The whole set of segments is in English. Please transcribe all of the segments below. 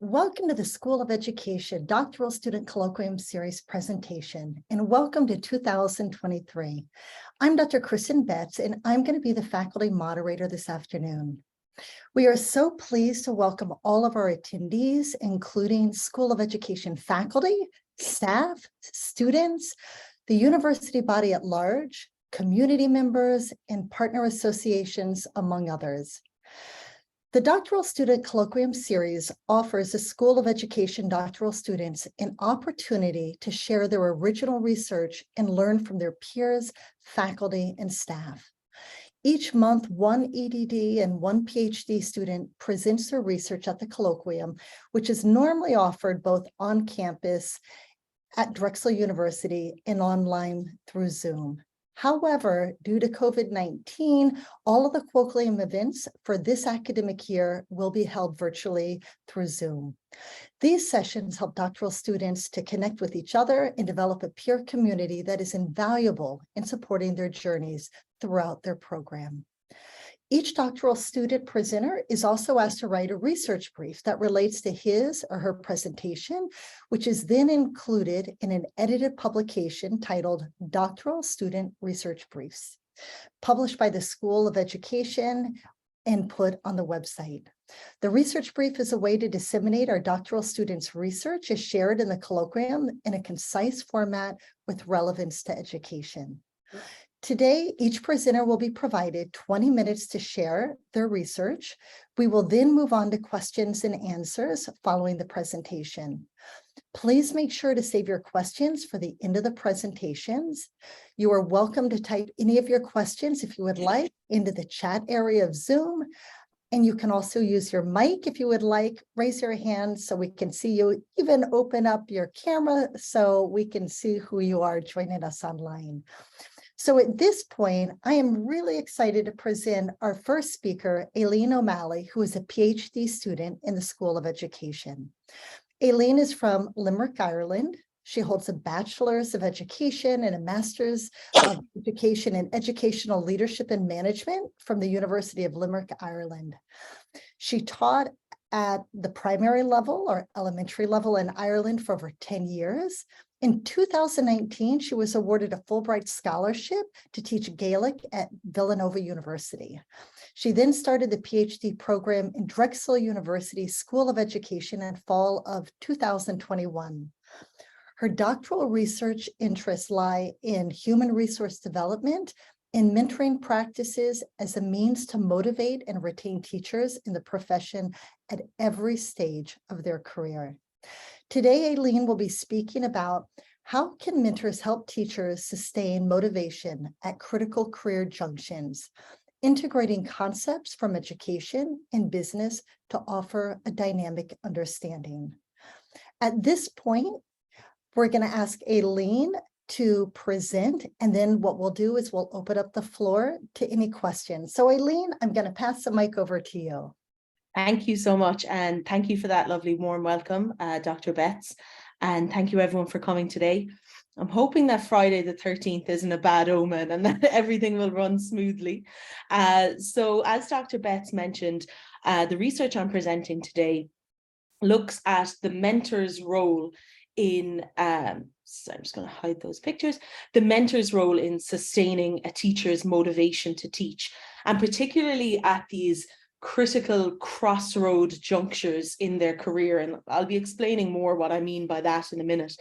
Welcome to the School of Education Doctoral Student Colloquium Series presentation, and welcome to 2023. I'm Dr. Kristen Betts, and I'm going to be the faculty moderator this afternoon. We are so pleased to welcome all of our attendees, including School of Education faculty, staff, students, the university body at large, community members, and partner associations, among others. The Doctoral Student Colloquium Series offers the School of Education doctoral students an opportunity to share their original research and learn from their peers, faculty, and staff. Each month, one EDD and one PhD student presents their research at the colloquium, which is normally offered both on campus at Drexel University and online through Zoom. However, due to COVID-19, all of the colloquium events for this academic year will be held virtually through Zoom. These sessions help doctoral students to connect with each other and develop a peer community that is invaluable in supporting their journeys throughout their program. Each doctoral student presenter is also asked to write a research brief that relates to his or her presentation, which is then included in an edited publication titled Doctoral Student Research Briefs, published by the School of Education and put on the website. The research brief is a way to disseminate our doctoral students' research as shared in the colloquium in a concise format with relevance to education. Today, each presenter will be provided 20 minutes to share their research. We will then move on to questions and answers following the presentation. Please make sure to save your questions for the end of the presentations. You are welcome to type any of your questions if you would like into the chat area of Zoom. And you can also use your mic if you would like. Raise your hand so we can see you. Even open up your camera so we can see who you are joining us online. So at this point, I am really excited to present our first speaker, Alene O'Malley, who is a PhD student in the School of Education. Alene is from Limerick, Ireland. She holds a Bachelor's of Education and a Master's of Education in Educational Leadership and Management from the University of Limerick, Ireland. She taught at the primary level or elementary level in Ireland for over 10 years. In 2019, she was awarded a Fulbright scholarship to teach Gaelic at Villanova University. She then started the PhD program in Drexel University School of Education in fall of 2021. Her doctoral research interests lie in human resource development and mentoring practices as a means to motivate and retain teachers in the profession at every stage of their career. Today, Alene will be speaking about how can mentors help teachers sustain motivation at critical career junctions, integrating concepts from education and business to offer a dynamic understanding. At this point, we're going to ask Alene to present, and then what we'll do is we'll open up the floor to any questions. So Alene, I'm going to pass the mic over to you. Thank you so much, and thank you for that lovely warm welcome, Dr. Betts, and thank you everyone for coming today. I'm hoping that Friday the 13th isn't a bad omen and that everything will run smoothly. So as Dr. Betts mentioned, the research I'm presenting today looks at the mentor's role in, so I'm just going to hide those pictures, the mentor's role in sustaining a teacher's motivation to teach, and particularly at these critical crossroad junctures in their career. And I'll be explaining more what I mean by that in a minute.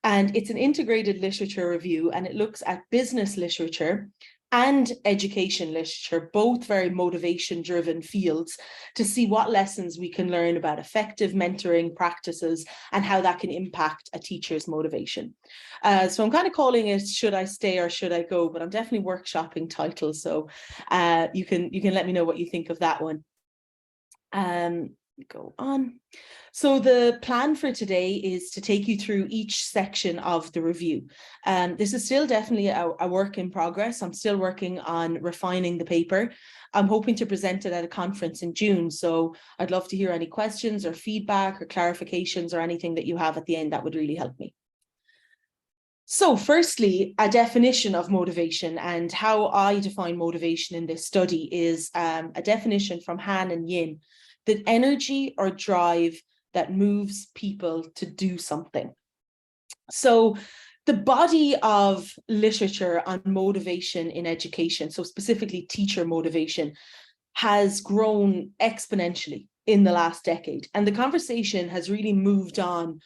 And it's an integrated literature review, and it looks at business literature and education literature, both very motivation-driven fields, to see what lessons we can learn about effective mentoring practices and how that can impact a teacher's motivation. So I'm kind of calling it "Should I Stay or Should I Go?" But I'm definitely workshopping titles, so you can let me know what you think of that one. Go on. So the plan for today is to take you through each section of the review. This is still definitely a work in progress. I'm still working on refining the paper. I'm hoping to present it at a conference in June. So I'd love to hear any questions or feedback or clarifications or anything that you have at the end. That would really help me. So firstly, a definition of motivation, and how I define motivation in this study is a definition from Han and Yin, that energy or drive that moves people to do something. So the body of literature on motivation in education, so specifically teacher motivation, has grown exponentially in the last decade. And the conversation has really moved on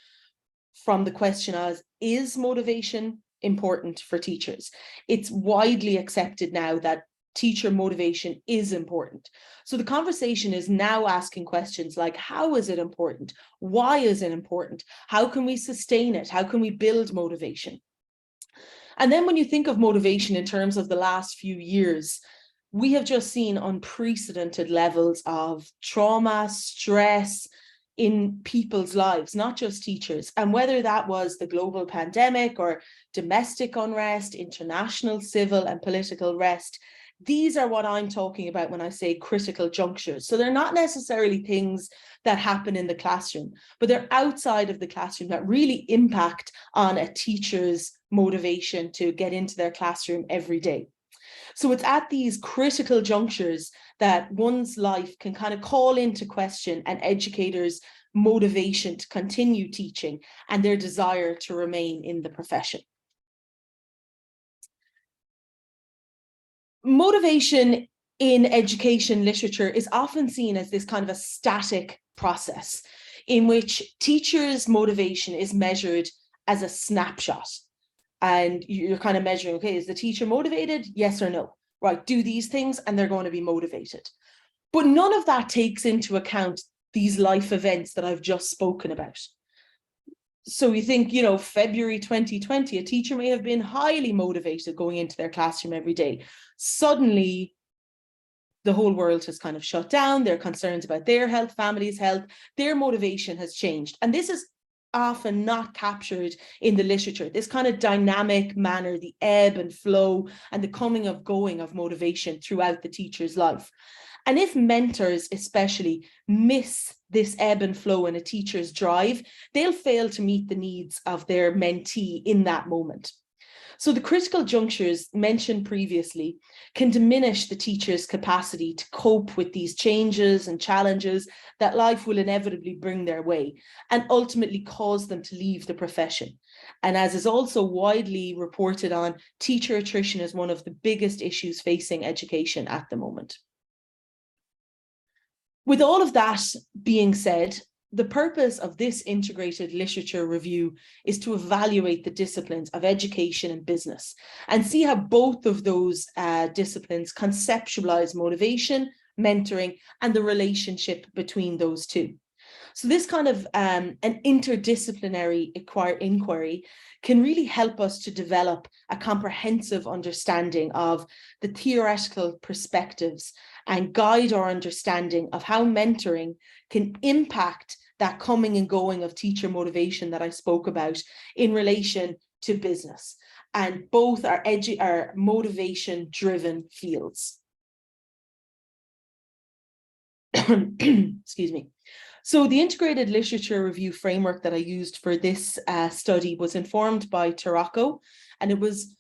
from the question as, is motivation important for teachers? It's widely accepted now that teacher motivation is important. So the conversation is now asking questions like, how is it important? Why is it important? How can we sustain it? How can we build motivation? And then when you think of motivation in terms of the last few years, we have just seen unprecedented levels of trauma, stress in people's lives, not just teachers. And whether that was the global pandemic or domestic unrest, international civil and political unrest, these are what I'm talking about when I say critical junctures. So they're not necessarily things that happen in the classroom, but they're outside of the classroom that really impact on a teacher's motivation to get into their classroom every day. So it's at these critical junctures that one's life can kind of call into question an educator's motivation to continue teaching and their desire to remain in the profession. Motivation in education literature is often seen as this kind of a static process in which teachers' motivation is measured as a snapshot. And you're kind of measuring, okay, is the teacher motivated? Yes or no? Right, do these things and they're going to be motivated. But none of that takes into account these life events that I've just spoken about. So you think, you know, February 2020, a teacher may have been highly motivated going into their classroom every day. Suddenly, the whole world has kind of shut down. Their concerns about their health, family's health, their motivation has changed. And this is often not captured in the literature, this kind of dynamic manner, the ebb and flow and the coming of going of motivation throughout the teacher's life. And if mentors especially miss this ebb and flow in a teacher's drive, they'll fail to meet the needs of their mentee in that moment. So the critical junctures mentioned previously can diminish the teacher's capacity to cope with these changes and challenges that life will inevitably bring their way and ultimately cause them to leave the profession. And as is also widely reported on, teacher attrition is one of the biggest issues facing education at the moment. With all of that being said, the purpose of this integrated literature review is to evaluate the disciplines of education and business and see how both of those disciplines conceptualize motivation, mentoring, and the relationship between those two. So this kind of an interdisciplinary inquiry can really help us to develop a comprehensive understanding of the theoretical perspectives and guide our understanding of how mentoring can impact that coming and going of teacher motivation that I spoke about in relation to business. And both are motivation-driven fields. Excuse me. So the integrated literature review framework that I used for this study was informed by Tarocco, and it was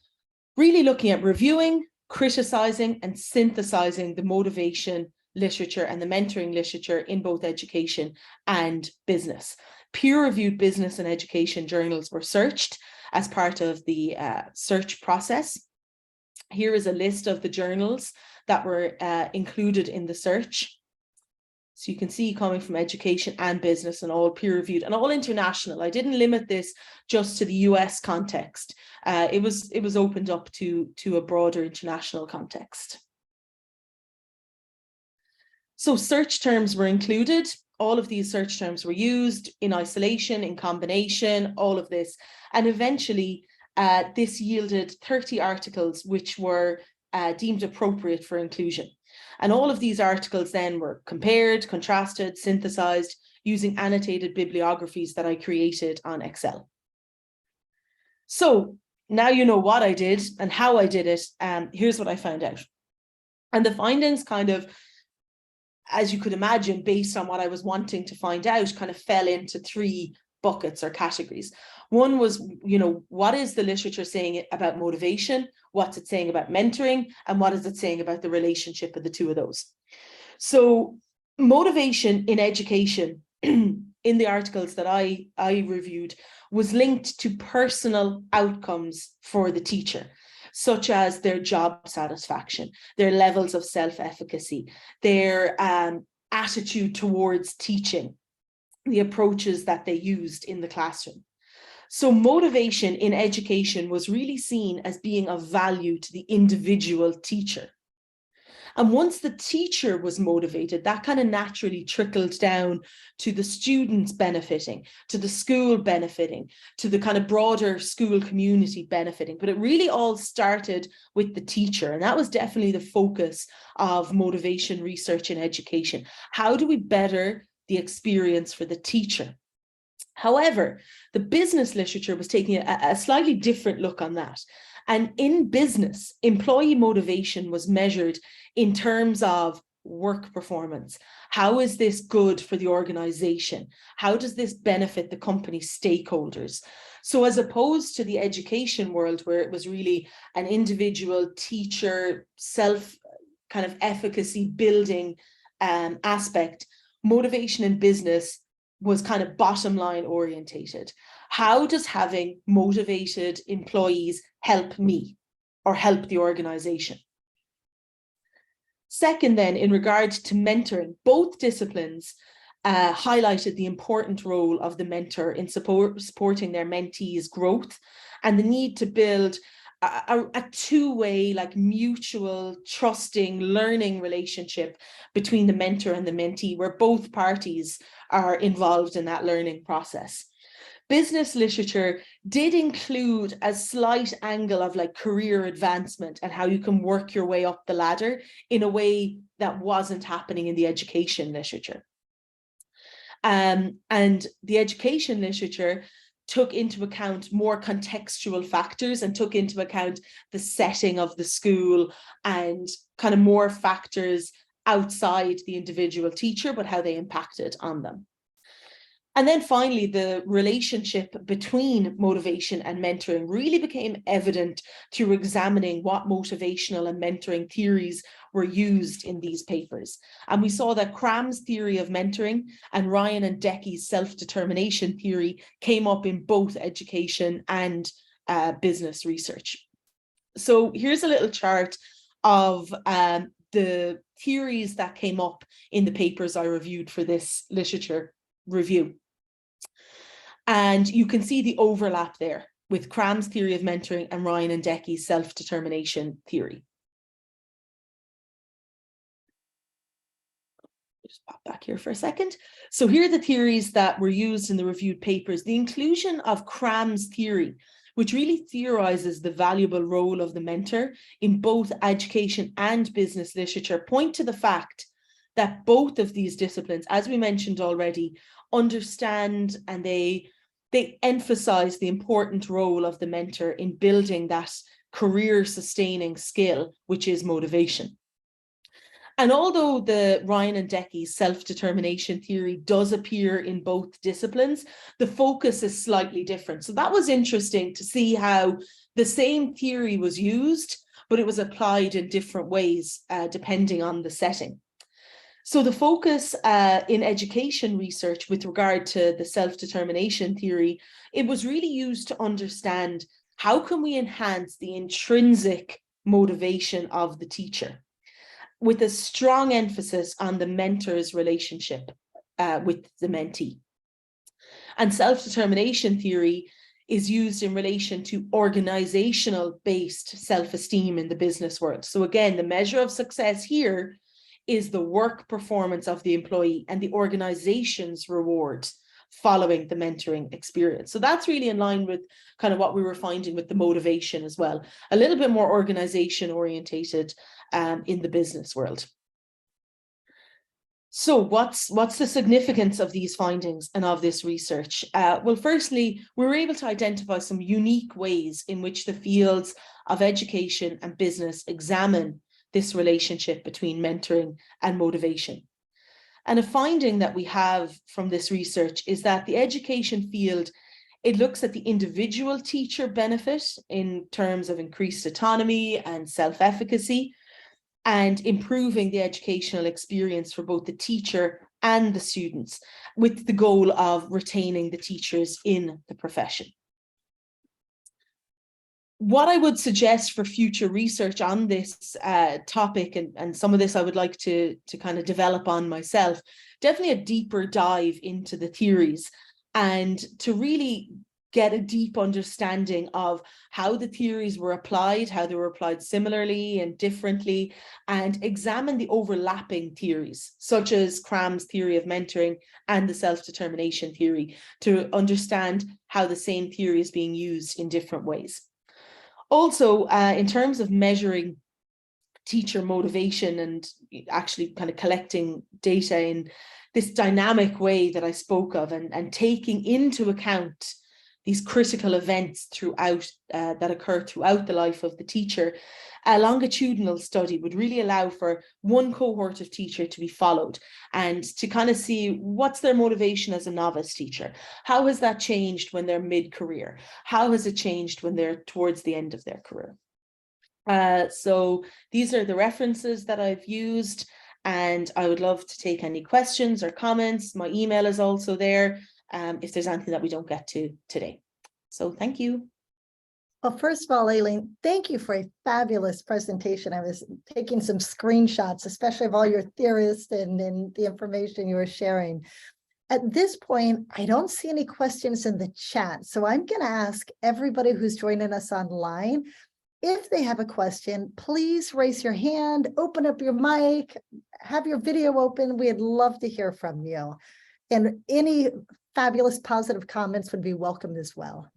really looking at reviewing, criticizing, and synthesizing the motivation literature and the mentoring literature in both education and business. Peer-reviewed business and education journals were searched as part of the search process. Here is a list of the journals that were included in the search. So you can see coming from education and business and all peer-reviewed and all international. I didn't limit this just to the US context. It was opened up to a broader international context. So search terms were included. All of these search terms were used in isolation, in combination, all of this. And eventually this yielded 30 articles which were deemed appropriate for inclusion. And all of these articles then were compared, contrasted, synthesized using annotated bibliographies that I created on Excel. So now you know what I did and how I did it. Here's what I found out. And the findings kind of, as you could imagine, based on what I was wanting to find out, kind of fell into three buckets or categories. One was, you know, what is the literature saying about motivation? What's it saying about mentoring? And what is it saying about the relationship of the two of those? So motivation in education in the articles that I reviewed was linked to personal outcomes for the teacher, such as their job satisfaction, their levels of self-efficacy, their attitude towards teaching, the approaches that they used in the classroom. So motivation in education was really seen as being of value to the individual teacher. And once the teacher was motivated, that kind of naturally trickled down to the students benefiting, to the school benefiting, to the kind of broader school community benefiting. But it really all started with the teacher. And that was definitely the focus of motivation research in education. How do we better the experience for the teacher? However, the business literature was taking a slightly different look on that. And in business, employee motivation was measured in terms of work performance. How is this good for the organization? How does this benefit the company stakeholders? So as opposed to the education world, where it was really an individual teacher, self kind of efficacy building aspect, motivation in business was kind of bottom line orientated. How does having motivated employees help me or help the organization? Second, then, in regard to mentoring, both disciplines highlighted the important role of the mentor in supporting their mentees' growth and the need to build a two-way, like mutual, trusting, learning relationship between the mentor and the mentee, where both parties are involved in that learning process. Business literature did include a slight angle of like career advancement and how you can work your way up the ladder in a way that wasn't happening in the education literature. And the education literature took into account more contextual factors and took into account the setting of the school and kind of more factors outside the individual teacher, but how they impacted on them. And then finally, the relationship between motivation and mentoring really became evident through examining what motivational and mentoring theories were used in these papers. And we saw that Cram's theory of mentoring and Ryan and Decky's self-determination theory came up in both education and business research. So here's a little chart of the theories that came up in the papers I reviewed for this literature review. And you can see the overlap there with Cram's theory of mentoring and Ryan and Decky's self-determination theory. Just pop back here for a second. So here are the theories that were used in the reviewed papers. The inclusion of Cram's theory, which really theorizes the valuable role of the mentor in both education and business literature, point to the fact that both of these disciplines, as we mentioned already, understand and they emphasize the important role of the mentor in building that career sustaining skill, which is motivation. And although the Ryan and Decky's self-determination theory does appear in both disciplines, the focus is slightly different. So that was interesting to see how the same theory was used, but it was applied in different ways depending on the setting. So the focus in education research with regard to the self-determination theory, it was really used to understand how can we enhance the intrinsic motivation of the teacher, with a strong emphasis on the mentor's relationship with the mentee. And self-determination theory is used in relation to organizational-based self-esteem in the business world. So again, the measure of success here is the work performance of the employee and the organization's rewards following the mentoring experience. So that's really in line with kind of what we were finding with the motivation as well, a little bit more organization orientated in the business world. So what's the significance of these findings and of this research? Well, firstly, we were able to identify some unique ways in which the fields of education and business examine this relationship between mentoring and motivation. And a finding that we have from this research is that the education field, it looks at the individual teacher benefit in terms of increased autonomy and self-efficacy and improving the educational experience for both the teacher and the students, with the goal of retaining the teachers in the profession. What I would suggest for future research on this topic, and some of this I would like to kind of develop on myself, definitely a deeper dive into the theories and to really get a deep understanding of how the theories were applied, how they were applied similarly and differently, and examine the overlapping theories, such as Cram's theory of mentoring and the self-determination theory, to understand how the same theory is being used in different ways. Also, in terms of measuring teacher motivation and actually kind of collecting data in this dynamic way that I spoke of, and taking into account these critical events throughout that occur throughout the life of the teacher, a longitudinal study would really allow for one cohort of teacher to be followed and to kind of see what's their motivation as a novice teacher. How has that changed when they're mid-career? How has it changed when they're towards the end of their career? So these are the references that I've used, and I would love to take any questions or comments. My email is also there, if there's anything that we don't get to today. So thank you. Well, first of all, Alene, thank you for a fabulous presentation. I was taking some screenshots, especially of all your theorists and the information you were sharing. At this point, I don't see any questions in the chat, so I'm going to ask everybody who's joining us online, if they have a question, please raise your hand, open up your mic, have your video open. We'd love to hear from you. And any fabulous positive comments would be welcomed as well.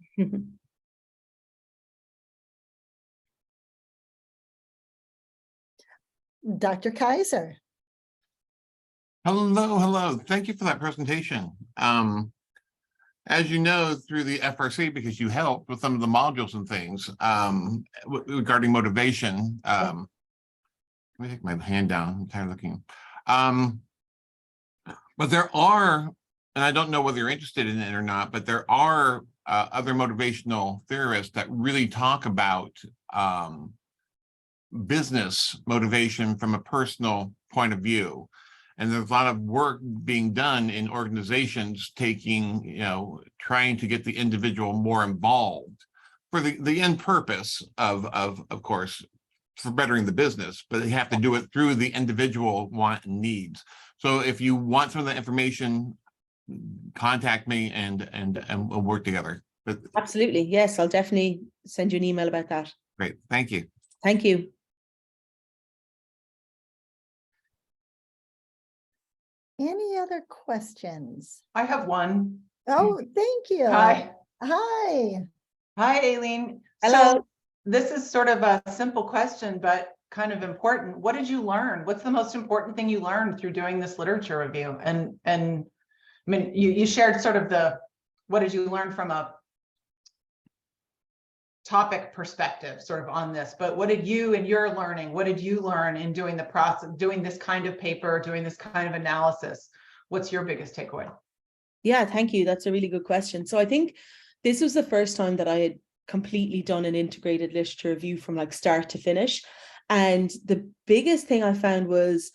Dr. Kaiser. Hello. Thank you for that presentation. As you know, through the FRC, because you helped with some of the modules and things regarding motivation. Let me take my hand down. I'm tired of looking. But there are, and I don't know whether you're interested in it or not, but there are other motivational theorists that really talk about business motivation from a personal point of view. And there's a lot of work being done in organizations trying to get the individual more involved for the end purpose of course, for bettering the business, but they have to do it through the individual want and needs. So if you want some of that information, contact me and we'll work together. But absolutely, yes, I'll definitely send you an email about that. Great, thank you. Thank you. Any other questions? I have one. Oh, thank you. Hi. Hi, Alene. Hello. So this is sort of a simple question, but kind of important. What did you learn? What's the most important thing you learned through doing this literature review? And I mean, you shared sort of what did you learn from a topic perspective sort of on this, but what did you learn in doing the process, doing this kind of paper, doing this kind of analysis? What's your biggest takeaway? Yeah, thank you. That's a really good question. So I think this was the first time that I had completely done an integrated literature review from like start to finish. And the biggest thing I found was,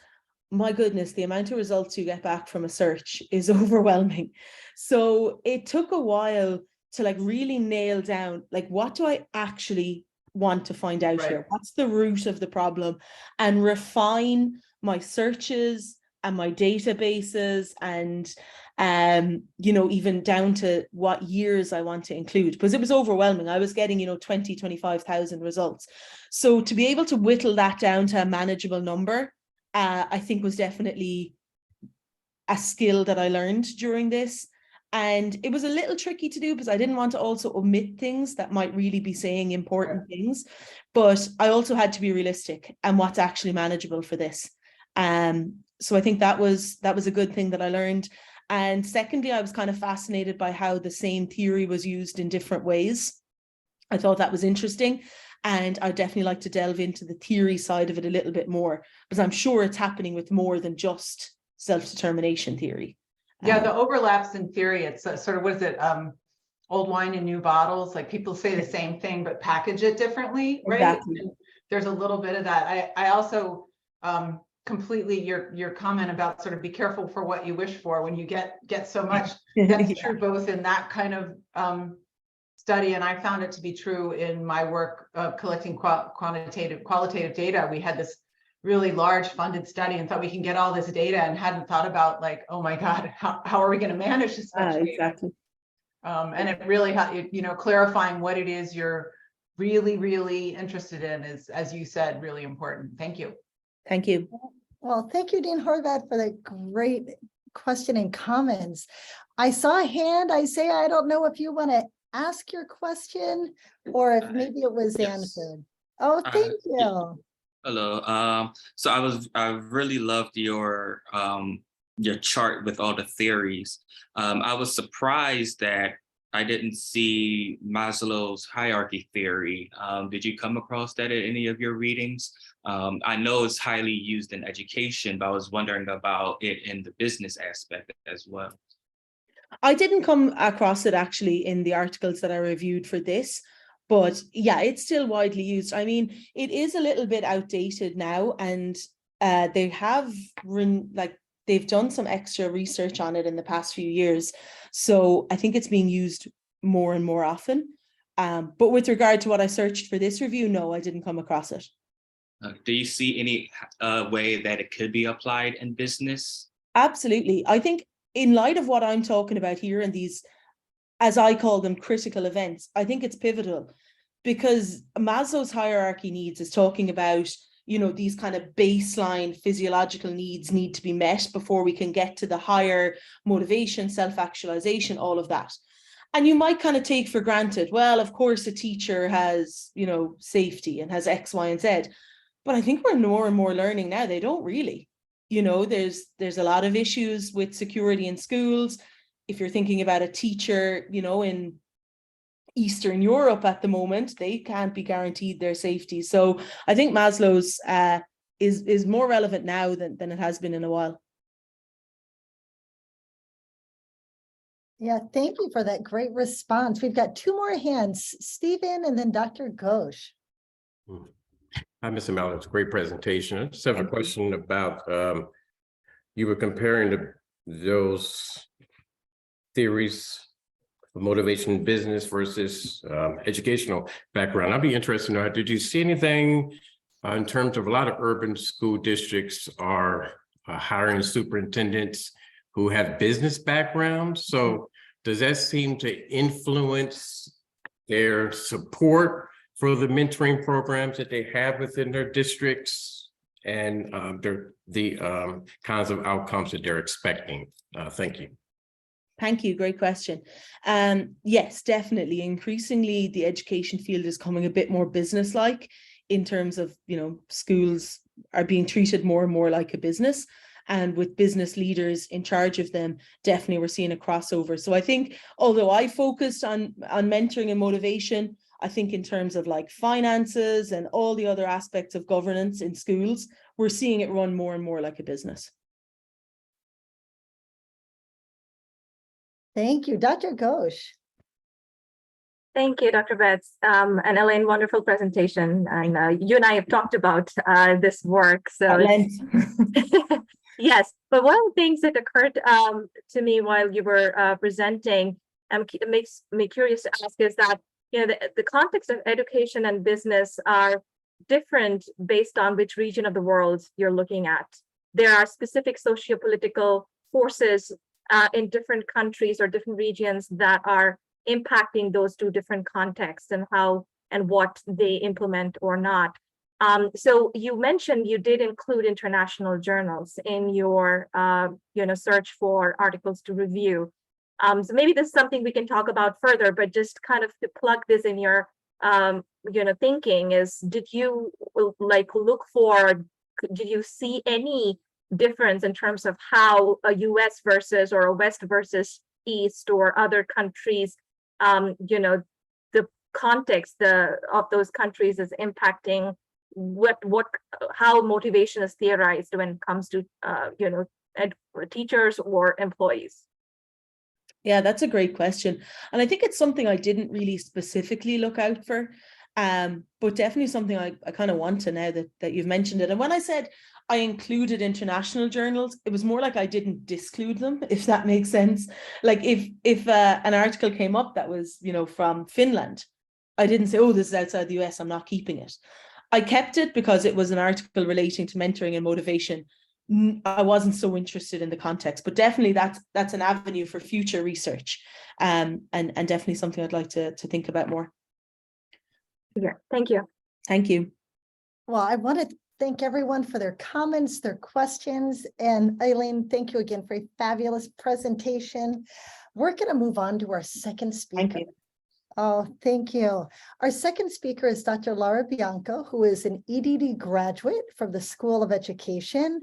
my goodness, the amount of results you get back from a search is overwhelming. So it took a while to like really nail down, like, what do I actually want to find out here? What's the root of the problem? And refine my searches and my databases and, even down to what years I want to include, because it was overwhelming. I was getting, 20, 25,000 results. So to be able to whittle that down to a manageable number, I think was definitely a skill that I learned during this. And it was a little tricky to do because I didn't want to also omit things that might really be saying important things, but I also had to be realistic and what's actually manageable for this. So I think that was a good thing that I learned. And secondly, I was kind of fascinated by how the same theory was used in different ways. I thought that was interesting. And I'd definitely like to delve into the theory side of it a little bit more, because I'm sure it's happening with more than just self-determination theory. Yeah, the overlaps in theory, it's sort of, what is it? Old wine in new bottles. Like, people say the same thing, but package it differently, right? Exactly. And there's a little bit of that. I also kind completely your comment about sort of be careful for what you wish for when you get so much. That's true both in that kind of study, and I found it to be true in my work of collecting qualitative data. We had this really large funded study and thought we can get all this data and hadn't thought about like, oh my God, how are we going to manage this much data? Exactly. And it really, clarifying what it is you're really interested in is, as you said, really important. Thank you. Thank you. Well, thank you, Dean Horvath, for the great question and comments. I saw a hand. I don't know if you want to ask your question or if maybe it was answered. Oh, thank you. Hello. So I really loved your chart with all the theories. I was surprised that I didn't see Maslow's hierarchy theory. Did you come across that in any of your readings? I know it's highly used in education, but I was wondering about it in the business aspect as well. I didn't come across it actually in the articles that I reviewed for this, but yeah, it's still widely used. I mean, it is a little bit outdated now, and they've done some extra research on it in the past few years. So I think it's being used more and more often. But with regard to what I searched for this review, no, I didn't come across it. Do you see any way that it could be applied in business? Absolutely. I think in light of what I'm talking about here and these, as I call them, critical events, I think it's pivotal, because Maslow's hierarchy needs is talking about, these kind of baseline physiological needs need to be met before we can get to the higher motivation, self-actualization, all of that. And you might kind of take for granted, well, of course, a teacher has, safety and has X, Y, and Z. But I think we're more and more learning now they don't really. There's a lot of issues with security in schools. If you're thinking about a teacher, in Eastern Europe at the moment, they can't be guaranteed their safety. So I think Maslow's is more relevant now than it has been in a while. Yeah, thank you for that great response. We've got two more hands, Stephen and then Dr. Ghosh. Hi, Ms. O'Malley. It's a great presentation. I just have a question about, you were comparing those theories of motivation in business versus educational background. I'd be interested to know, did you see anything in terms of a lot of urban school districts are hiring superintendents who have business backgrounds? So does that seem to influence their support for the mentoring programs that they have within their districts and the kinds of outcomes that they're expecting? Thank you. Thank you. Great question. Yes, definitely. Increasingly, the education field is coming a bit more business-like in terms of, schools are being treated more and more like a business. And with business leaders in charge of them, definitely we're seeing a crossover. So I think, although I focused on mentoring and motivation, I think in terms of like finances and all the other aspects of governance in schools, we're seeing it run more and more like a business. Thank you, Dr. Ghosh. Thank you, Dr. Betts, and Alene, wonderful presentation. And you and I have talked about this work. So yes, but one of the things that occurred to me while you were presenting, it makes me curious to ask, is that the context of education and business are different based on which region of the world you're looking at. There are specific socio-political forces in different countries or different regions that are impacting those two different contexts and how and what they implement or not. So you mentioned you did include international journals in your search for articles to review. So maybe this is something we can talk about further, but just kind of to plug this in your thinking is, did you look for, did you see any difference in terms of how a US versus or a West versus East or other countries, the context of those countries is impacting how motivation is theorized when it comes to teachers or employees? Yeah, that's a great question. And I think it's something I didn't really specifically look out for. But definitely something I kind of want to now that you've mentioned it. And when I said I included international journals, it was more like I didn't disclude them, if that makes sense. Like if an article came up that was, from Finland, I didn't say, oh, this is outside the US, I'm not keeping it. I kept it because it was an article relating to mentoring and motivation. I wasn't so interested in the context, but definitely that's an avenue for future research, and definitely something I'd like to think about more. Yeah, thank you. Thank you. Well, I want to thank everyone for their comments, their questions, and Alene, thank you again for a fabulous presentation. We're going to move on to our second speaker. Thank you. Oh, thank you. Our second speaker is Dr. Laura Bianco, who is an EDD graduate from the School of Education.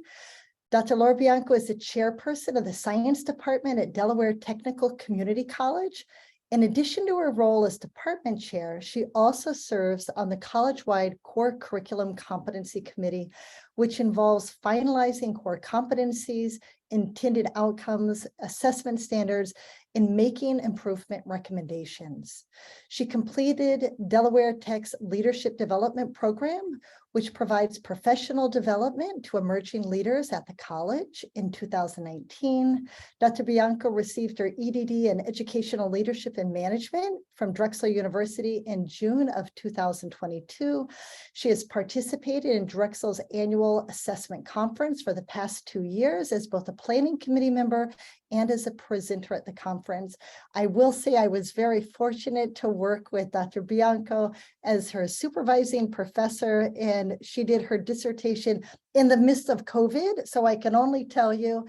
Dr. Laura Bianco is the chairperson of the science department at Delaware Technical Community College. In addition to her role as department chair, she also serves on the college-wide Core Curriculum Competency Committee, which involves finalizing core competencies, intended outcomes, assessment standards, and making improvement recommendations. She completed Delaware Tech's Leadership Development Program, which provides professional development to emerging leaders at the college in 2019. Dr. Bianco received her EDD in Educational Leadership and Management from Drexel University in June of 2022. She has participated in Drexel's annual assessment conference for the past 2 years as both a planning committee member and as a presenter at the conference. I will say I was very fortunate to work with Dr. Bianco as her supervising professor, and she did her dissertation in the midst of COVID. So I can only tell you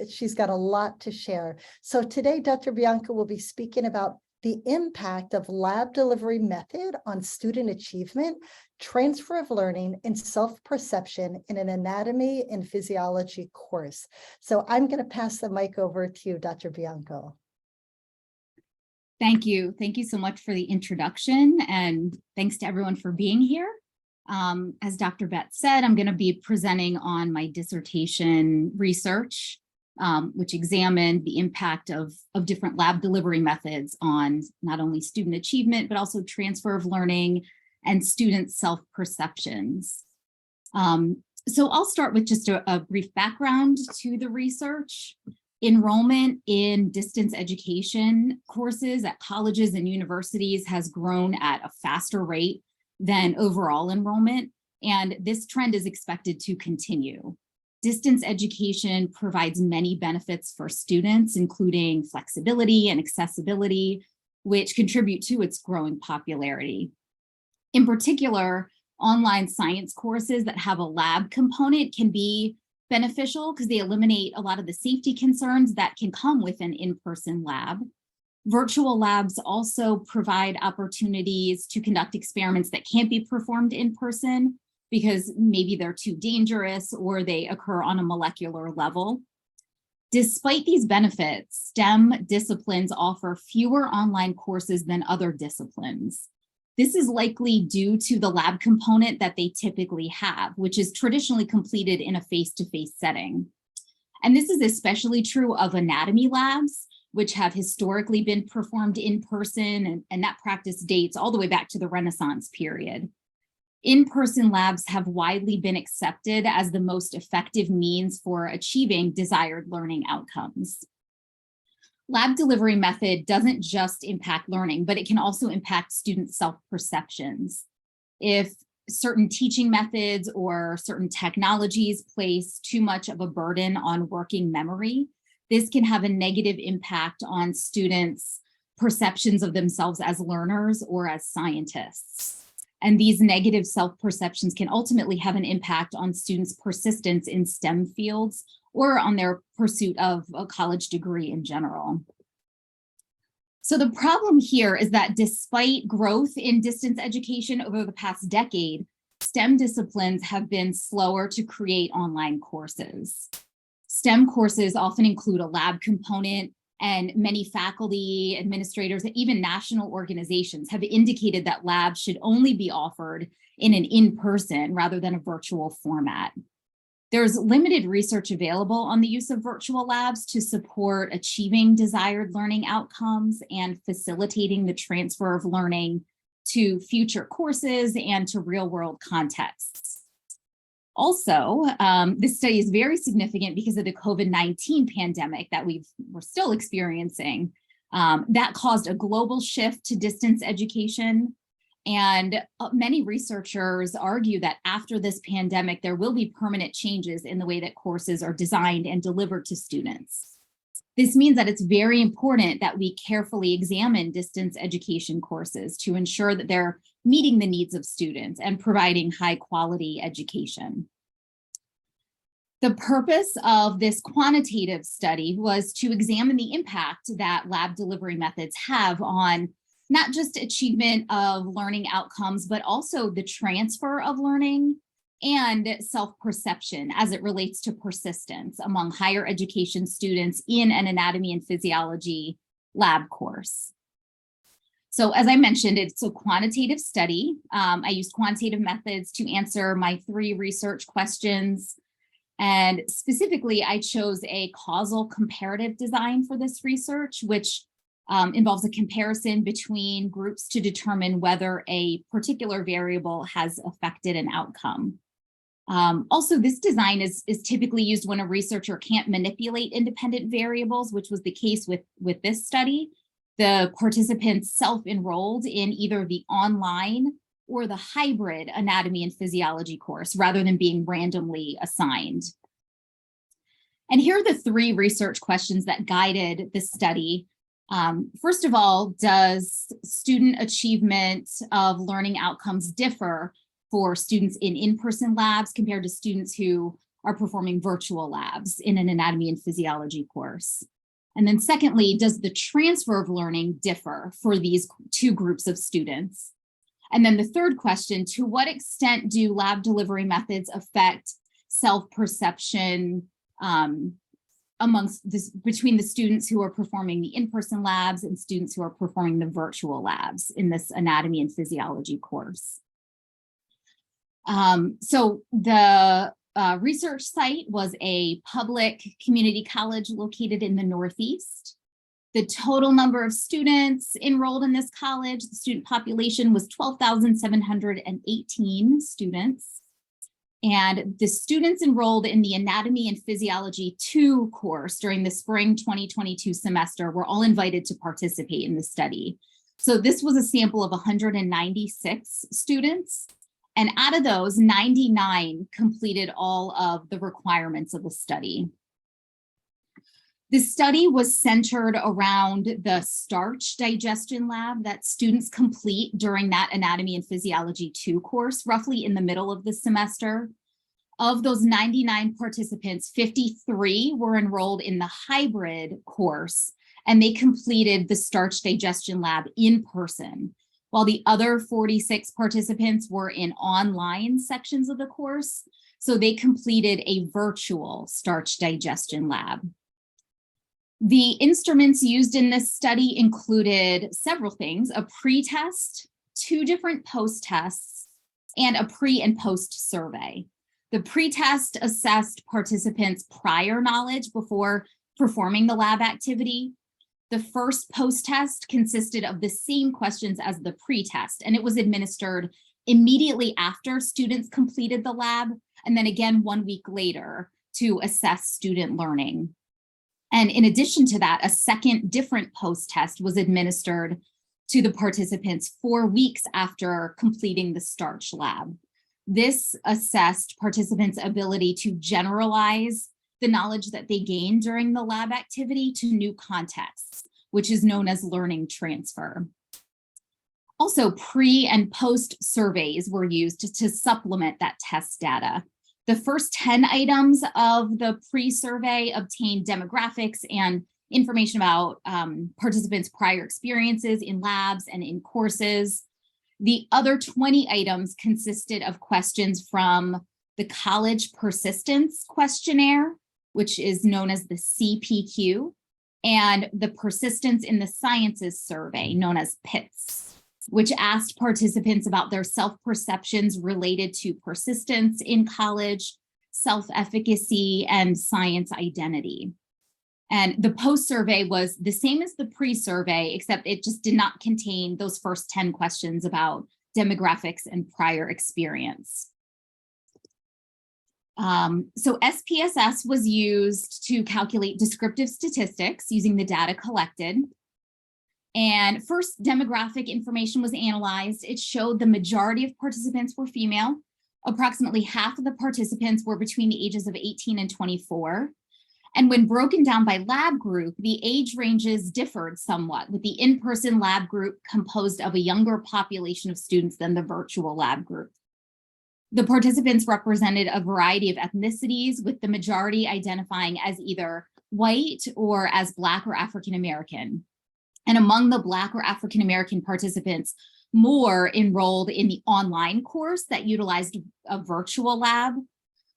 she's got a lot to share. So today, Dr. Bianco will be speaking about the impact of lab delivery method on student achievement, transfer of learning, and self-perception in an anatomy and physiology course. So I'm going to pass the mic over to you, Dr. Bianco. Thank you. Thank you so much for the introduction, and thanks to everyone for being here. As Dr. Betts said, I'm going to be presenting on my dissertation research, which examined the impact of different lab delivery methods on not only student achievement, but also transfer of learning and student self-perceptions. So I'll start with just a brief background to the research. Enrollment in distance education courses at colleges and universities has grown at a faster rate than overall enrollment, and this trend is expected to continue. Distance education provides many benefits for students, including flexibility and accessibility, which contribute to its growing popularity. In particular, online science courses that have a lab component can be beneficial because they eliminate a lot of the safety concerns that can come with an in-person lab. Virtual labs also provide opportunities to conduct experiments that can't be performed in person because maybe they're too dangerous or they occur on a molecular level. Despite these benefits, STEM disciplines offer fewer online courses than other disciplines. This is likely due to the lab component that they typically have, which is traditionally completed in a face-to-face setting. And this is especially true of anatomy labs, which have historically been performed in person, and that practice dates all the way back to the Renaissance period. In-person labs have widely been accepted as the most effective means for achieving desired learning outcomes. Lab delivery method doesn't just impact learning, but it can also impact student self-perceptions. If certain teaching methods or certain technologies place too much of a burden on working memory, this can have a negative impact on students' perceptions of themselves as learners or as scientists. And these negative self-perceptions can ultimately have an impact on students' persistence in STEM fields or on their pursuit of a college degree in general. So the problem here is that despite growth in distance education over the past decade, STEM disciplines have been slower to create online courses. STEM courses often include a lab component, and many faculty, administrators, and even national organizations have indicated that labs should only be offered in an in-person rather than a virtual format. There's limited research available on the use of virtual labs to support achieving desired learning outcomes and facilitating the transfer of learning to future courses and to real-world contexts. Also, this study is very significant because of the COVID-19 pandemic that we're still experiencing. That caused a global shift to distance education. And many researchers argue that after this pandemic, there will be permanent changes in the way that courses are designed and delivered to students. This means that it's very important that we carefully examine distance education courses to ensure that they're meeting the needs of students and providing high quality education. The purpose of this quantitative study was to examine the impact that lab delivery methods have on not just achievement of learning outcomes, but also the transfer of learning and self-perception as it relates to persistence among higher education students in an anatomy and physiology lab course. So as I mentioned, it's a quantitative study. I used quantitative methods to answer my 3 research questions. And specifically, I chose a causal comparative design for this research, which involves a comparison between groups to determine whether a particular variable has affected an outcome. Also, this design is typically used when a researcher can't manipulate independent variables, which was the case with this study. The participants self-enrolled in either the online or the hybrid anatomy and physiology course rather than being randomly assigned. And here are the 3 research questions that guided the study. First of all, does student achievement of learning outcomes differ for students in in-person labs compared to students who are performing virtual labs in an anatomy and physiology course? And then secondly, does the transfer of learning differ for these 2 groups of students? And then the third question, to what extent do lab delivery methods affect self-perception between the students who are performing the in-person labs and students who are performing the virtual labs in this anatomy and physiology course? So the research site was a public community college located in the Northeast. The total number of students enrolled in this college, the student population was 12,718 students. And the students enrolled in the Anatomy and Physiology 2 course during the spring 2022 semester were all invited to participate in the study. So this was a sample of 196 students. And out of those, 99 completed all of the requirements of the study. The study was centered around the starch digestion lab that students complete during that Anatomy and Physiology 2 course, roughly in the middle of the semester. Of those 99 participants, 53 were enrolled in the hybrid course, and they completed the starch digestion lab in person, while the other 46 participants were in online sections of the course, so they completed a virtual starch digestion lab. The instruments used in this study included several things: a pre-test, 2 different post-tests, and a pre and post survey. The pre-test assessed participants' prior knowledge before performing the lab activity. The first post-test consisted of the same questions as the pre-test, and it was administered immediately after students completed the lab, and then again 1 week later to assess student learning. And in addition to that, a second different post-test was administered to the participants 4 weeks after completing the starch lab. This assessed participants' ability to generalize the knowledge that they gained during the lab activity to new contexts, which is known as learning transfer. Also, pre and post surveys were used to supplement that test data. The first 10 items of the pre-survey obtained demographics and information about participants' prior experiences in labs and in courses. The other 20 items consisted of questions from the College Persistence Questionnaire, which is known as the CPQ, and the Persistence in the Sciences Survey, known as PITS, which asked participants about their self-perceptions related to persistence in college, self-efficacy, and science identity. And the post-survey was the same as the pre-survey, except it just did not contain those first 10 questions about demographics and prior experience. So SPSS was used to calculate descriptive statistics using the data collected. And first, demographic information was analyzed. It showed the majority of participants were female. Approximately half of the participants were between the ages of 18 and 24. And when broken down by lab group, the age ranges differed somewhat, with the in-person lab group composed of a younger population of students than the virtual lab group. The participants represented a variety of ethnicities, with the majority identifying as either white or as Black or African American. And among the Black or African American participants, more enrolled in the online course that utilized a virtual lab,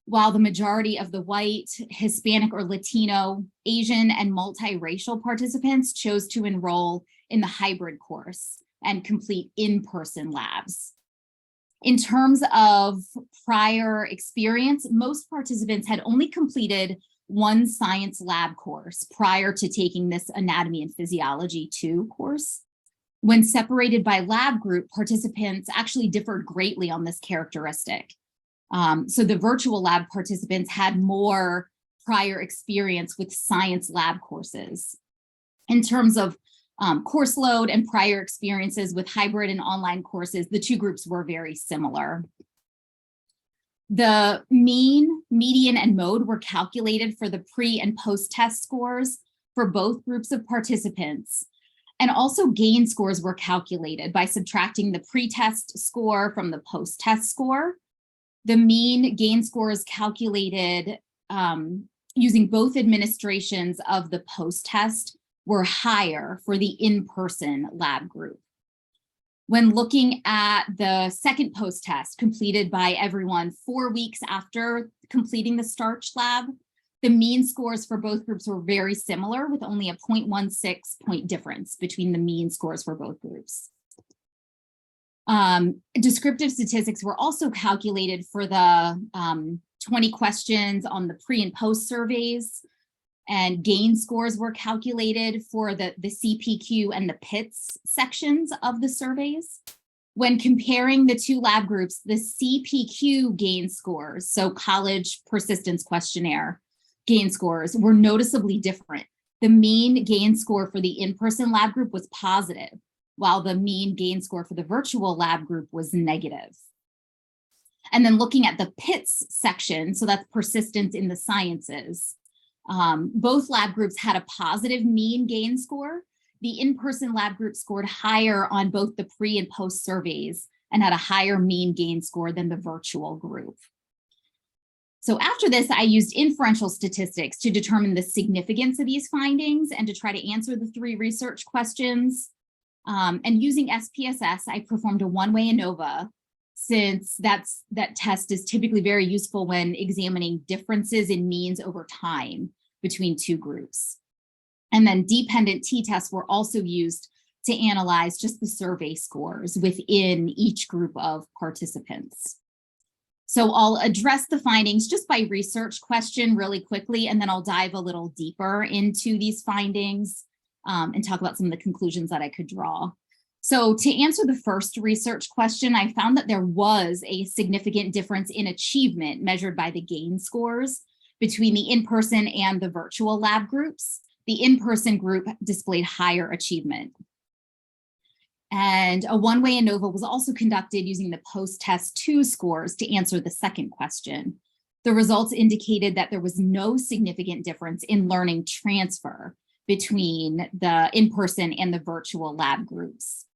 while the majority of the white, Hispanic or Latino, Asian, and multiracial participants chose to enroll in the hybrid course and complete in-person labs. In terms of prior experience, most participants had only completed one science lab course prior to taking this Anatomy and Physiology 2 course. When separated by lab group, participants actually differed greatly on this characteristic. So the virtual lab participants had more prior experience with science lab courses. In terms of course load and prior experiences with hybrid and online courses, the two groups were very similar. The mean, median, and mode were calculated for the pre and post-test scores for both groups of participants. And also gain scores were calculated by subtracting the pre-test score from the post-test score. The mean gain score is calculated using both administrations of the post-test were higher for the in-person lab group. When looking at the second post-test completed by everyone 4 weeks after completing the starch lab, the mean scores for both groups were very similar, with only a 0.16 point difference between the mean scores for both groups. Descriptive statistics were also calculated for the 20 questions on the pre and post surveys, and gain scores were calculated for the CPQ and the PITS sections of the surveys. When comparing the two lab groups, the CPQ gain scores, so college persistence questionnaire gain scores, were noticeably different. The mean gain score for the in-person lab group was positive, while the mean gain score for the virtual lab group was negative. And then looking at the PITS section, so that's persistence in the sciences, both lab groups had a positive mean gain score. The in-person lab group scored higher on both the pre and post surveys and had a higher mean gain score than the virtual group. So after this, I used inferential statistics to determine the significance of these findings and to try to answer the 3 research questions. And using SPSS, I performed a one-way ANOVA, since that test is typically very useful when examining differences in means over time between two groups. And then dependent t-tests were also used to analyze just the survey scores within each group of participants. So I'll address the findings just by research question really quickly, and then I'll dive a little deeper into these findings and talk about some of the conclusions that I could draw. So to answer the first research question, I found that there was a significant difference in achievement measured by the gain scores between the in-person and the virtual lab groups. The in-person group displayed higher achievement. And a one-way ANOVA was also conducted using the post-test 2 scores to answer the second question. The results indicated that there was no significant difference in learning transfer between the in-person and the virtual lab groups.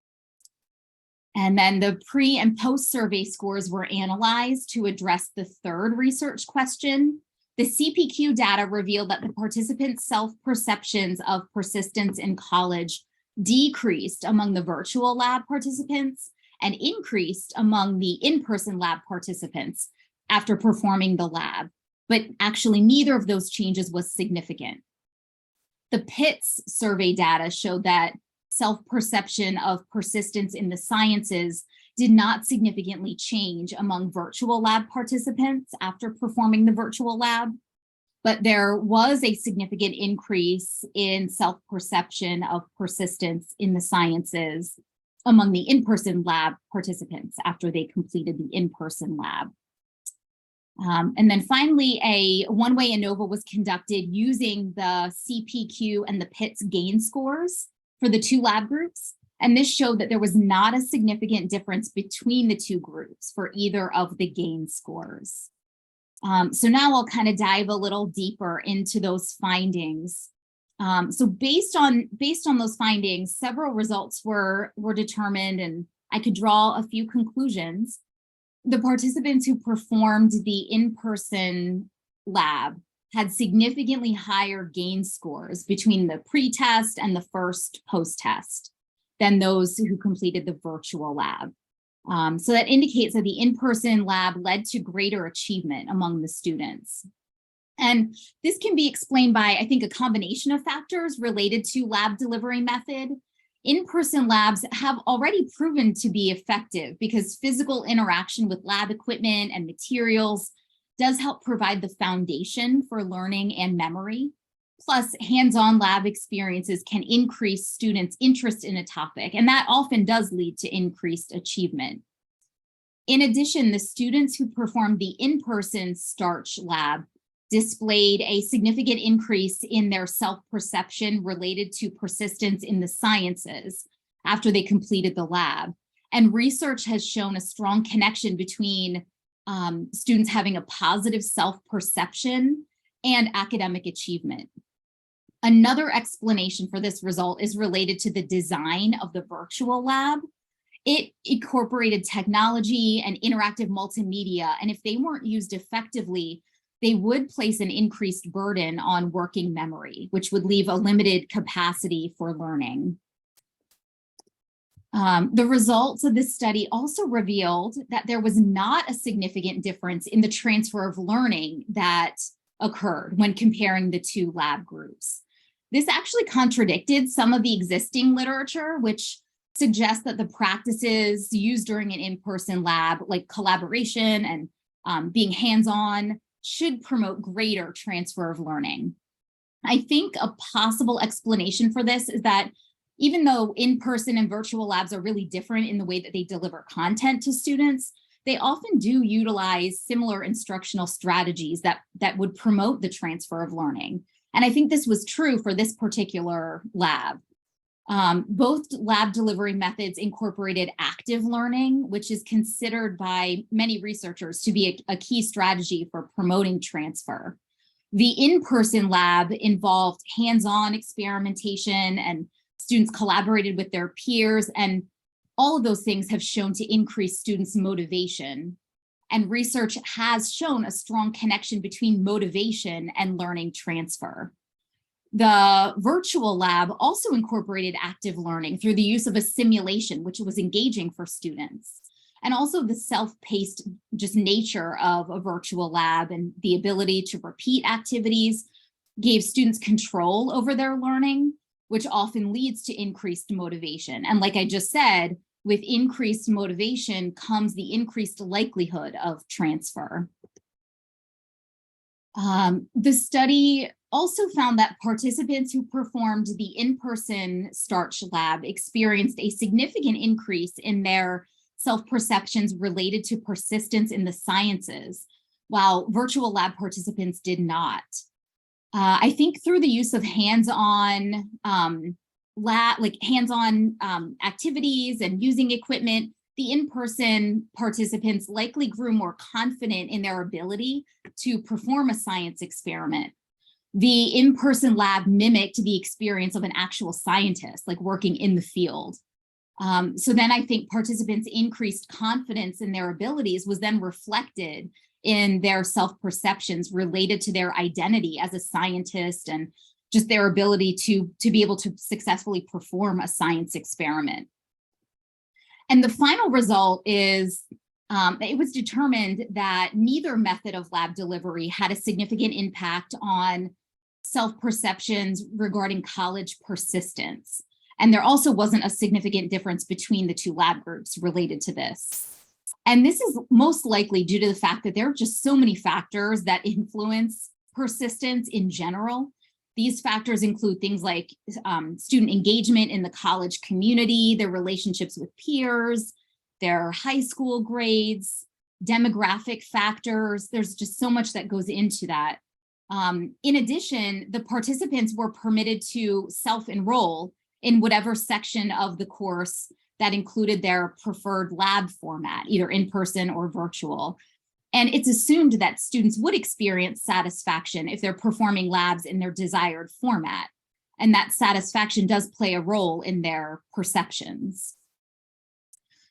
And then the pre and post survey scores were analyzed to address the third research question. The CPQ data revealed that the participants' self-perceptions of persistence in college decreased among the virtual lab participants and increased among the in-person lab participants after performing the lab, but actually neither of those changes was significant. The PITS survey data showed that self-perception of persistence in the sciences did not significantly change among virtual lab participants after performing the virtual lab. but there was a significant increase in self-perception of persistence in the sciences among the in-person lab participants after they completed the in-person lab. And then finally, a one-way ANOVA was conducted using the CPQ and the PITS gain scores for the two lab groups. And this showed that there was not a significant difference between the two groups for either of the gain scores. So now I'll kind of dive a little deeper into those findings. So based on those findings, several results were determined, and I could draw a few conclusions. The participants who performed the in-person lab had significantly higher gain scores between the pre-test and the first post-test than those who completed the virtual lab. So that indicates that the in-person lab led to greater achievement among the students. And this can be explained by, I think, a combination of factors related to lab delivery method. In-person labs have already proven to be effective because physical interaction with lab equipment and materials does help provide the foundation for learning and memory. Plus, hands-on lab experiences can increase students' interest in a topic, and that often does lead to increased achievement. In addition, the students who performed the in-person STARCH lab displayed a significant increase in their self-perception related to persistence in the sciences after they completed the lab. And research has shown a strong connection between students having a positive self-perception and academic achievement. Another explanation for this result is related to the design of the virtual lab. It incorporated technology and interactive multimedia, and if they weren't used effectively, they would place an increased burden on working memory, which would leave a limited capacity for learning. The results of this study also revealed that there was not a significant difference in the transfer of learning that occurred when comparing the two lab groups. This actually contradicted some of the existing literature, which suggests that the practices used during an in-person lab, like collaboration and being hands-on, should promote greater transfer of learning. I think a possible explanation for this is that even though in-person and virtual labs are really different in the way that they deliver content to students, they often do utilize similar instructional strategies that would promote the transfer of learning. And I think this was true for this particular lab. Both lab delivery methods incorporated active learning, which is considered by many researchers to be a key strategy for promoting transfer. The in-person lab involved hands-on experimentation, and students collaborated with their peers, and all of those things have shown to increase students' motivation. And research has shown a strong connection between motivation and learning transfer. The virtual lab also incorporated active learning through the use of a simulation, which was engaging for students. And also the self-paced just nature of a virtual lab and the ability to repeat activities gave students control over their learning, which often leads to increased motivation. And like I just said, with increased motivation comes the increased likelihood of transfer. The study also found that participants who performed the in-person STARCH lab experienced a significant increase in their self-perceptions related to persistence in the sciences, while virtual lab participants did not. I think through the use of hands-on activities and using equipment, the in-person participants likely grew more confident in their ability to perform a science experiment. The in-person lab mimicked the experience of an actual scientist, like working in the field. So then I think participants' increased confidence in their abilities was then reflected in their self-perceptions related to their identity as a scientist and just their ability to be able to successfully perform a science experiment. And the final result is it was determined that neither method of lab delivery had a significant impact on self-perceptions regarding college persistence. And there also wasn't a significant difference between the two lab groups related to this. And this is most likely due to the fact that there are just so many factors that influence persistence in general. These factors include things like student engagement in the college community, their relationships with peers, their high school grades, demographic factors. There's just so much that goes into that. In addition, the participants were permitted to self-enroll in whatever section of the course that included their preferred lab format, either in person or virtual. And it's assumed that students would experience satisfaction if they're performing labs in their desired format. And that satisfaction does play a role in their perceptions.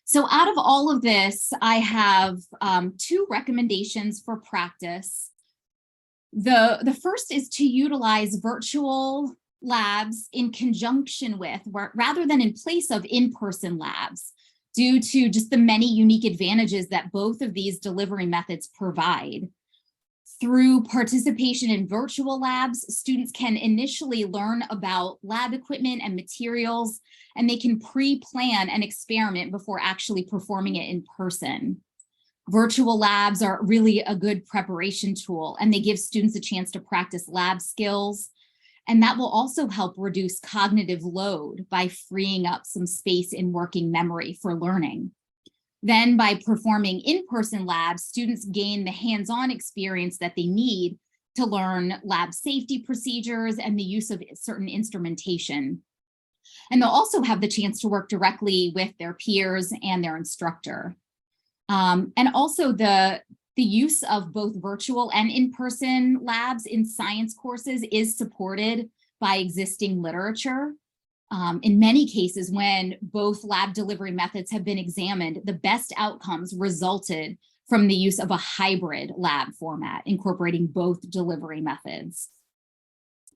So out of all of this, I have 2 recommendations for practice. The first is to utilize virtual labs in conjunction with, rather than in place of in-person labs, due to just the many unique advantages that both of these delivery methods provide. Through participation in virtual labs, students can initially learn about lab equipment and materials, and they can pre-plan an experiment before actually performing it in person. Virtual labs are really a good preparation tool, and they give students a chance to practice lab skills. And that will also help reduce cognitive load by freeing up some space in working memory for learning. Then by performing in-person labs, students gain the hands-on experience that they need to learn lab safety procedures and the use of certain instrumentation. And they'll also have the chance to work directly with their peers and their instructor. And also the use of both virtual and in-person labs in science courses is supported by existing literature. In many cases, when both lab delivery methods have been examined, the best outcomes resulted from the use of a hybrid lab format, incorporating both delivery methods.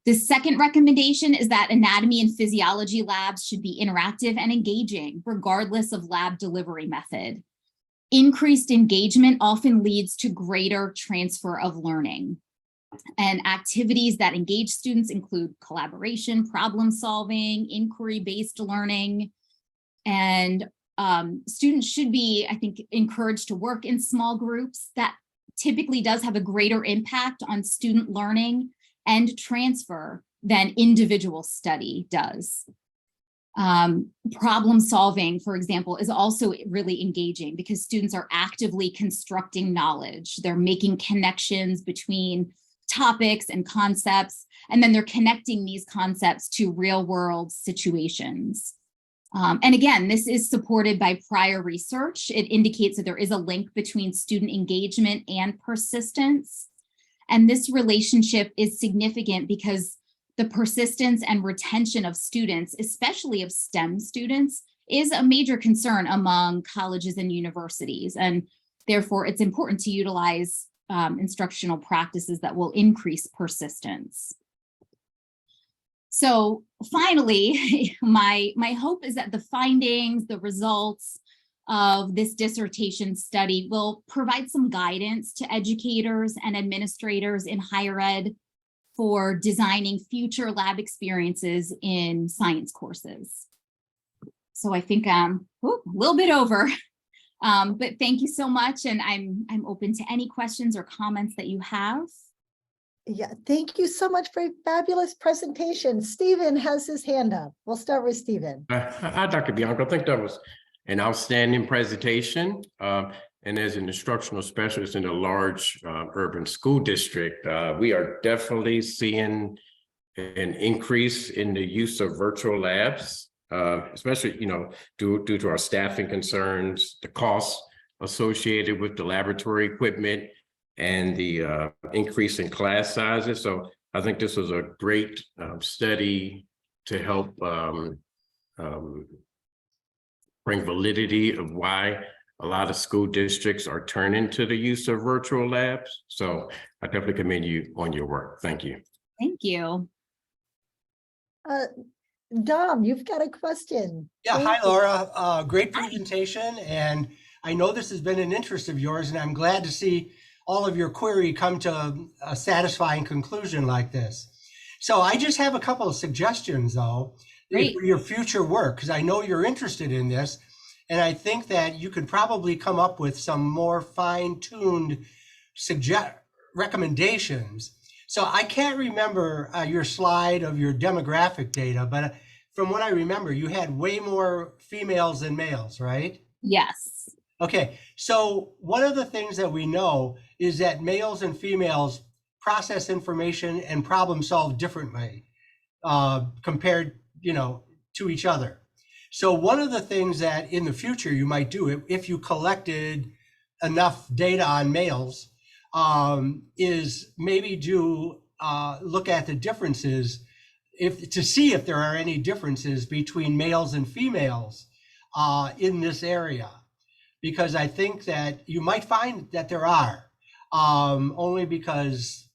The second recommendation is that anatomy and physiology labs should be interactive and engaging, regardless of lab delivery method. Increased engagement often leads to greater transfer of learning. And activities that engage students include collaboration, problem solving, inquiry-based learning. And students should be, I think, encouraged to work in small groups. That typically does have a greater impact on student learning and transfer than individual study does. Problem solving, for example, is also really engaging because students are actively constructing knowledge. They're making connections between topics and concepts, and then they're connecting these concepts to real world situations. And again, this is supported by prior research. It indicates that there is a link between student engagement and persistence. And this relationship is significant because the persistence and retention of students, especially of STEM students, is a major concern among colleges and universities. And therefore, it's important to utilize instructional practices that will increase persistence. So finally, my hope is that the findings, the results of this dissertation study will provide some guidance to educators and administrators in higher ed for designing future lab experiences in science courses. So I think a little bit over, but thank you so much. And I'm open to any questions or comments that you have. Yeah, thank you so much for a fabulous presentation. Stephen has his hand up. We'll start with Stephen. Hi, Dr. Bianco. I think that was an outstanding presentation. And as an instructional specialist in a large urban school district, we are definitely seeing an increase in the use of virtual labs, especially, due to our staffing concerns, the costs associated with the laboratory equipment, and the increase in class sizes. So I think this was a great study to help bring validity of why a lot of school districts are turning to the use of virtual labs. So I definitely commend you on your work. Thank you. Thank you. Dom, you've got a question. Yeah, Thank hi, you. Laura. Great presentation. And I know this has been an interest of yours, and I'm glad to see all of your query come to a satisfying conclusion like this. So I just have a couple of suggestions, though, for your future work, because I know you're interested in this. And I think that you could probably come up with some more fine-tuned recommendations. So I can't remember your slide of your demographic data, but from what I remember, you had way more females than males, right? Yes. Okay, so one of the things that we know is that males and females process information and problem solve differently compared, to each other. So one of the things that in the future you might do if you collected enough data on males is maybe look at the differences to see if there are any differences between males and females in this area. Because I think that you might find that there are, only because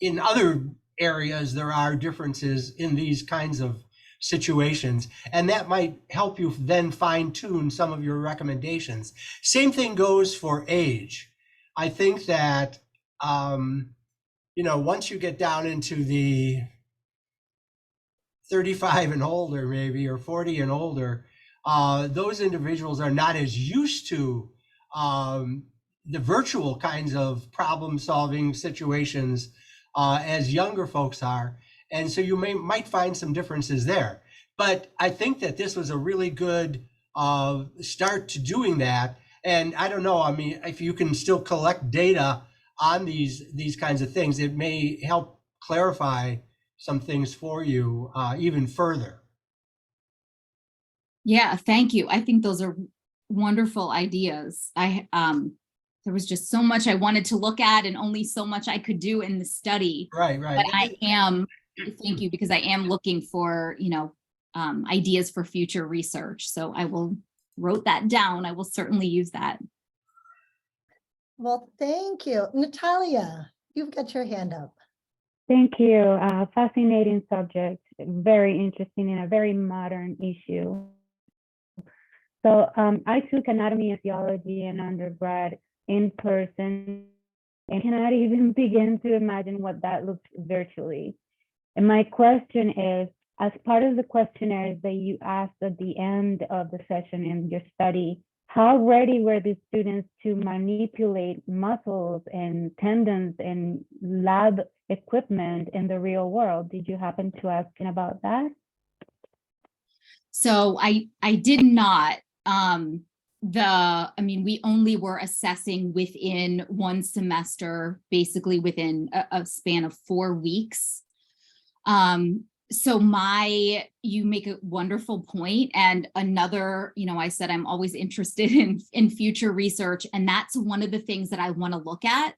in other areas there are differences in these kinds of situations, and that might help you then fine tune some of your recommendations. Same thing goes for age. I think that, once you get down into the 35 and older, maybe, or 40 and older, those individuals are not as used to the virtual kinds of problem solving situations as younger folks are. And so you might find some differences there. But I think that this was a really good start to doing that. And I don't know, I mean, if you can still collect data on these kinds of things, it may help clarify some things for you even further. Yeah, thank you. I think those are wonderful ideas. There was just so much I wanted to look at and only so much I could do in the study. Right. But thank you, because I am looking for, ideas for future research. So I will wrote that down. I will certainly use that. Well, thank you. Natalia, you've got your hand up. Thank you. Fascinating subject, very interesting and a very modern issue. So I took anatomy and physiology in undergrad in person and cannot even begin to imagine what that looks virtually. And my question is, as part of the questionnaires that you asked at the end of the session in your study, how ready were the students to manipulate muscles and tendons and lab equipment in the real world? Did you happen to ask about that? So I did not. We only were assessing within one semester, basically within a span of 4 weeks. So you make a wonderful point. And another, I said, I'm always interested in future research. And that's one of the things that I want to look at.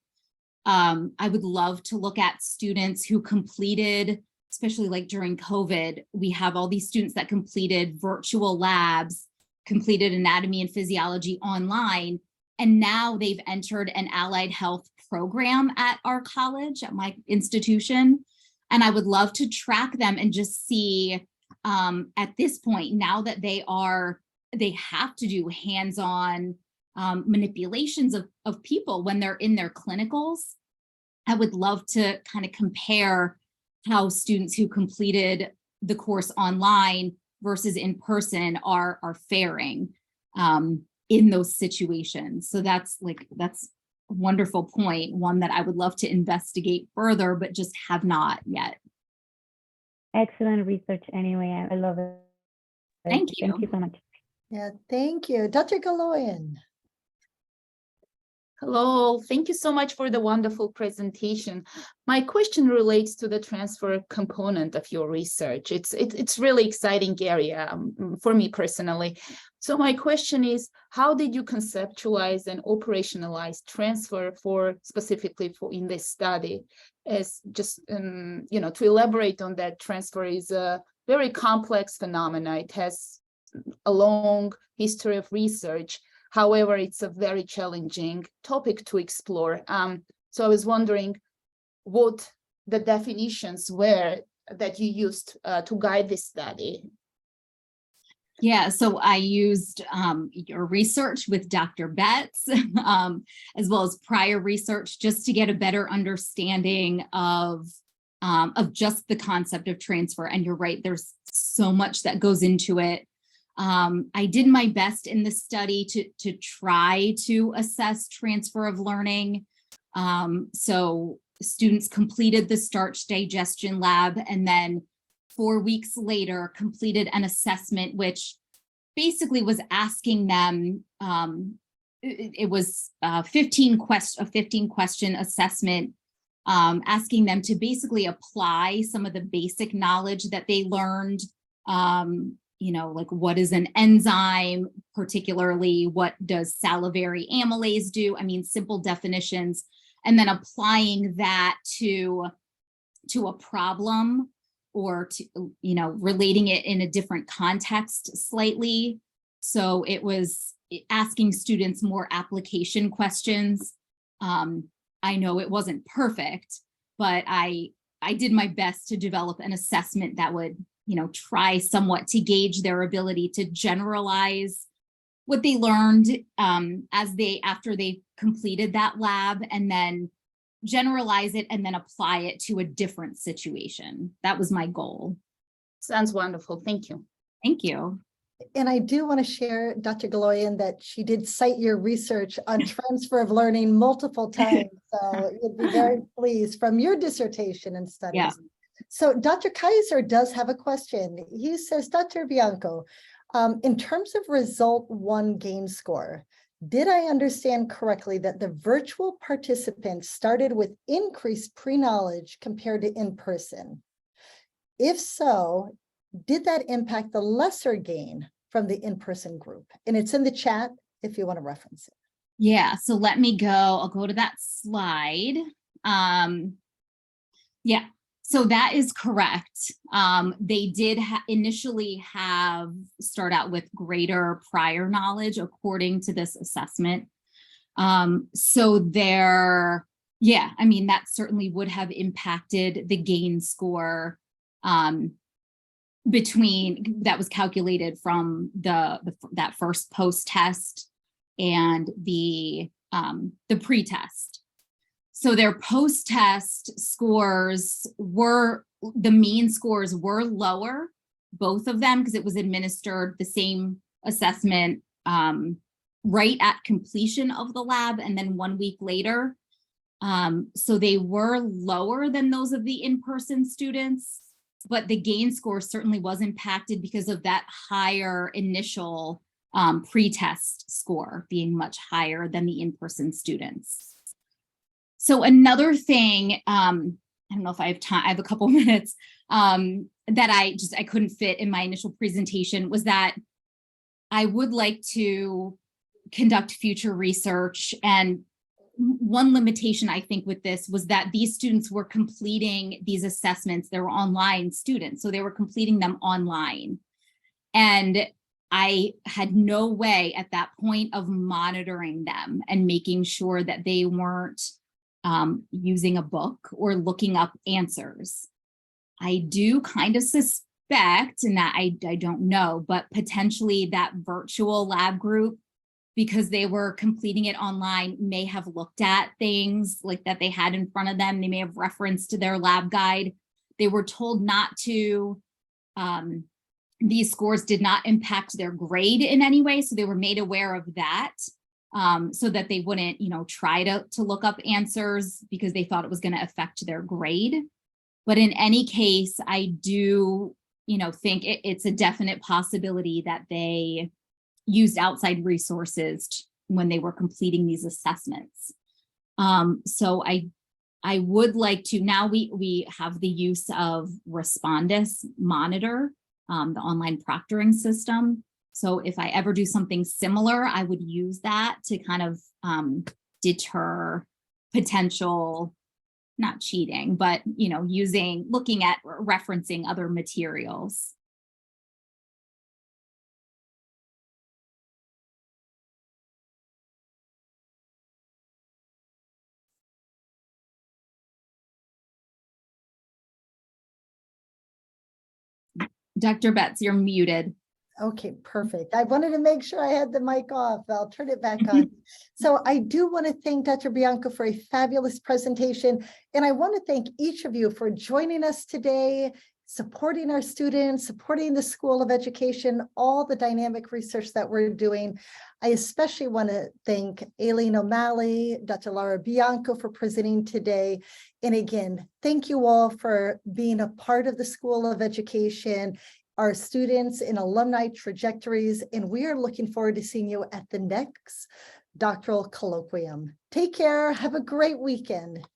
I would love to look at students who completed, especially like during COVID, we have all these students that completed virtual labs, completed anatomy and physiology online, and now they've entered an allied health program at our college, at my institution. And I would love to track them and just see at this point, now that they have to do hands-on manipulations of people when they're in their clinicals. I would love to kind of compare how students who completed the course online versus in person are faring in those situations. So that's a wonderful point, one that I would love to investigate further, but just have not yet. Excellent research anyway. I love it. Thank you. Thank you so much. Yeah, thank you. Dr. Galoyan. Hello, thank you so much for the wonderful presentation. My question relates to the transfer component of your research. It's really exciting area for me personally. So my question is, how did you conceptualize and operationalize transfer specifically in this study? As just to elaborate on that, transfer is a very complex phenomena. It has a long history of research. However, it's a very challenging topic to explore. So I was wondering what the definitions were that you used to guide this study. Yeah, so I used your research with Dr. Betts, as well as prior research, just to get a better understanding of just the concept of transfer. And you're right, there's so much that goes into it. I did my best in the study to try to assess transfer of learning. So students completed the starch digestion lab, and then 4 weeks later completed an assessment, which basically was asking them, it was a 15 question assessment, asking them to basically apply some of the basic knowledge that they learned, like what is an enzyme, particularly what does salivary amylase do? I mean, simple definitions, and then applying that to a problem, or to, relating it in a different context slightly. So it was asking students more application questions. I know it wasn't perfect, but I did my best to develop an assessment that would, try somewhat to gauge their ability to generalize what they learned after they completed that lab, and then generalize it and then apply it to a different situation. That was my goal. Sounds wonderful. Thank you. Thank you. And I do want to share, Dr. Galoyan, that she did cite your research on transfer of learning multiple times. So you'd be very pleased from your dissertation and studies. Yeah. So Dr. Kaiser does have a question. He says, Dr. Bianco, in terms of result 1 gain score, did I understand correctly that the virtual participants started with increased pre-knowledge compared to in-person? If so, did that impact the lesser gain from the in-person group? And it's in the chat if you want to reference it. Yeah, so let me go. I'll go to that slide. Yeah, so that is correct. They did initially start out with greater prior knowledge according to this assessment. So that certainly would have impacted the gain score that was calculated from that first post-test and the pre-test. So their post-test scores the mean scores were lower, both of them, because it was administered the same assessment right at completion of the lab and then 1 week later. So they were lower than those of the in-person students, but the gain score certainly was impacted because of that higher initial pre-test score being much higher than the in-person students. So another thing, I don't know if I have time, I have a couple minutes, that I couldn't fit in my initial presentation was that I would like to conduct future research. And one limitation I think with this was that these students were completing these assessments. They were online students, so they were completing them online. And I had no way at that point of monitoring them and making sure that they weren't using a book or looking up answers. I do kind of suspect, and that I don't know, but potentially that virtual lab group, because they were completing it online, may have looked at things like that they had in front of them. They may have referenced to their lab guide. They were told not to. These scores did not impact their grade in any way, so they were made aware of that. So that they wouldn't, try to look up answers because they thought it was going to affect their grade. But in any case, I do, think it's a definite possibility that they used outside resources when they were completing these assessments. So I would like to, now we have the use of Respondus Monitor, the online proctoring system. So if I ever do something similar, I would use that to kind of deter potential, not cheating, but, looking at referencing other materials. Dr. Betts, you're muted. Okay, perfect. I wanted to make sure I had the mic off. I'll turn it back on. So I do want to thank Dr. Bianco for a fabulous presentation. And I want to thank each of you for joining us today supporting our students, supporting the School of Education, all the dynamic research that we're doing. I especially want to thank Alene O'Malley, Dr. Laura Bianco for presenting today. And again, thank you all for being a part of the School of Education, our students and alumni trajectories, and we are looking forward to seeing you at the next Doctoral Colloquium. Take care. Have a great weekend.